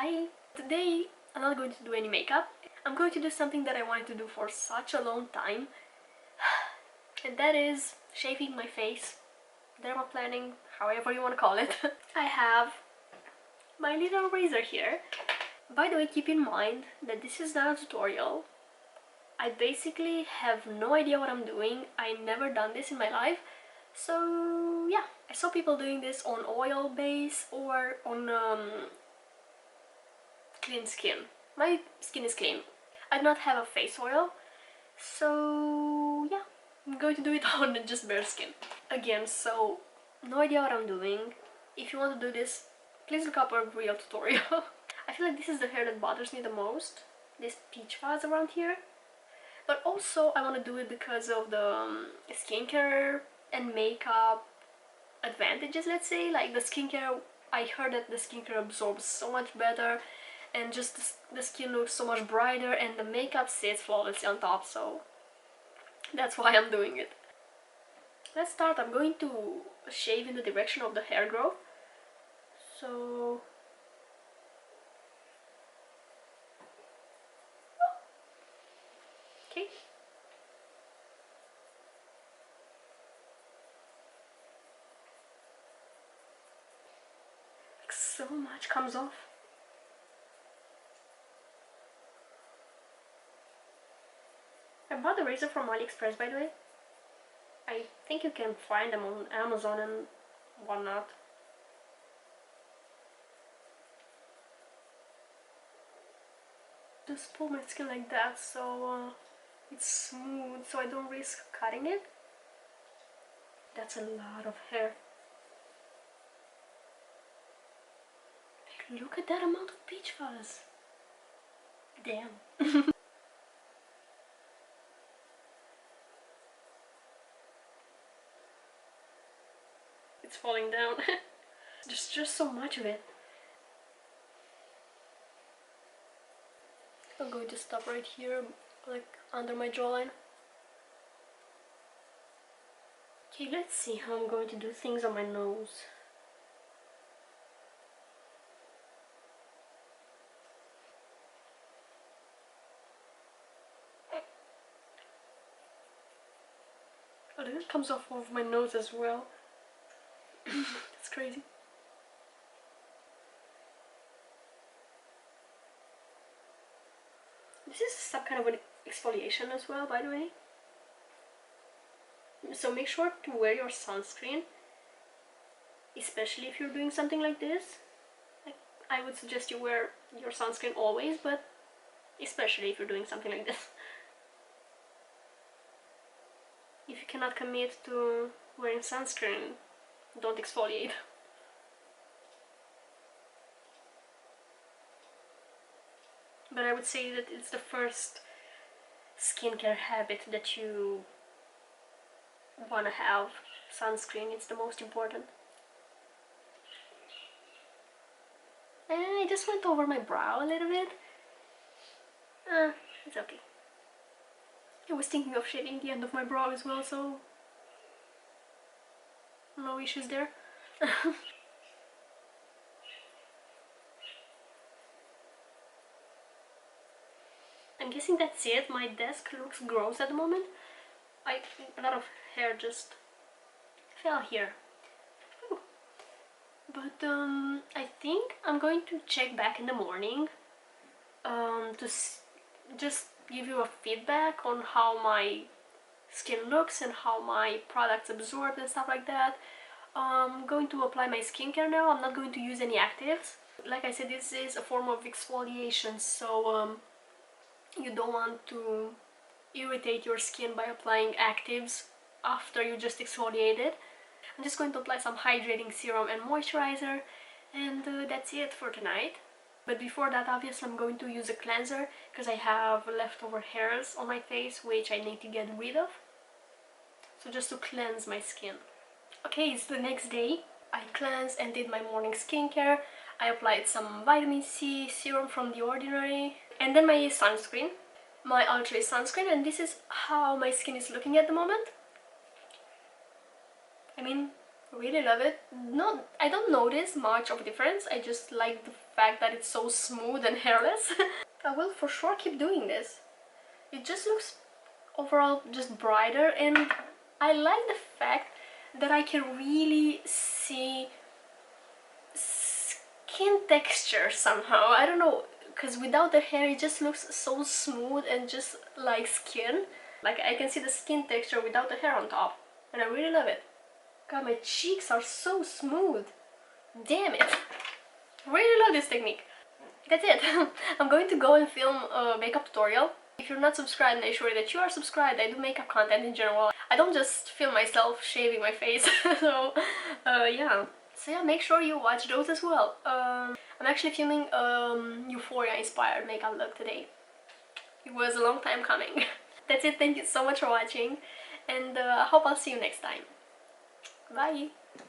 Hi! Today I'm not going to do any makeup. I'm going to do something that I wanted to do for such a long time, and that is shaving my face, dermaplaning, however you want to call it. I have my little razor here. By the way, keep in mind that this is not a tutorial. I basically have no idea what I'm doing. I never done this in my life. So yeah, I saw people doing this on oil base or on clean skin. My skin is clean. I do not have a face oil, so yeah, I'm going to do it on just bare skin. Again, so no idea what I'm doing. If you want to do this, please look up a real tutorial. I feel like this is the hair that bothers me the most, this peach fuzz around here. But also I want to do it because of the skincare and makeup advantages, let's say. Like the skincare, I heard that the skincare absorbs so much better and just the skin looks so much brighter and the makeup sits flawlessly on top, so that's why I'm doing it. Let's start. I'm going to shave in the direction of the hair growth. So okay. Like so much comes off. I bought the razor from AliExpress, by the way. I think you can find them on Amazon and whatnot. Just pull my skin like that so it's smooth, so I don't risk cutting it. That's a lot of hair. Look at that amount of peach fuzz. Damn. It's falling down. There's just so much of it. I'm going to stop right here, like under my jawline. Okay, let's see how I'm going to do things on my nose. Oh, it comes off of my nose as well. It's crazy. This is some kind of an exfoliation as well, by the way. So make sure to wear your sunscreen, especially if you're doing something like this. I would suggest you wear your sunscreen always, but especially if you're doing something like this. If you cannot commit to wearing sunscreen, don't exfoliate. But I would say that it's the first skincare habit that you want to have. Sunscreen, it's the most important. And I just went over my brow a little bit. It's okay. I was thinking of shaving the end of my brow as well, so no issues there. I'm guessing that's it. My desk looks gross at the moment. A lot of hair just fell here. Ooh. But I think I'm going to check back in the morning to just give you a feedback on how my skin looks and how my products absorb and stuff like that. I'm going to apply my skincare now. I'm not going to use any actives. Like I said, this is a form of exfoliation, so you don't want to irritate your skin by applying actives after you just exfoliated. I'm just going to apply some hydrating serum and moisturizer, and that's it for tonight. But before that, obviously I'm going to use a cleanser because I have leftover hairs on my face which I need to get rid of. So just to cleanse my skin. Okay, it's the next day. I cleansed and did my morning skincare. I applied some vitamin C serum from The Ordinary, and then my sunscreen, my Ultra sunscreen, and this is how my skin is looking at the moment. I mean, Really love it. No, I don't notice much of a difference. I just like the fact that it's so smooth and hairless. I will for sure keep doing this. It just looks overall just brighter, and I like the fact that I can really see skin texture somehow. I don't know, because without the hair it just looks so smooth and just like skin. Like I can see the skin texture without the hair on top, and I really love it. God, my cheeks are so smooth. Damn it. Really love this technique. That's it. I'm going to go and film a makeup tutorial. If you're not subscribed, make sure that you are subscribed. I do makeup content in general. I don't just film myself shaving my face. So, yeah. So yeah, make sure you watch those as well. I'm actually filming Euphoria inspired makeup look today. It was a long time coming. That's it. Thank you so much for watching, and I hope I'll see you next time. Bye!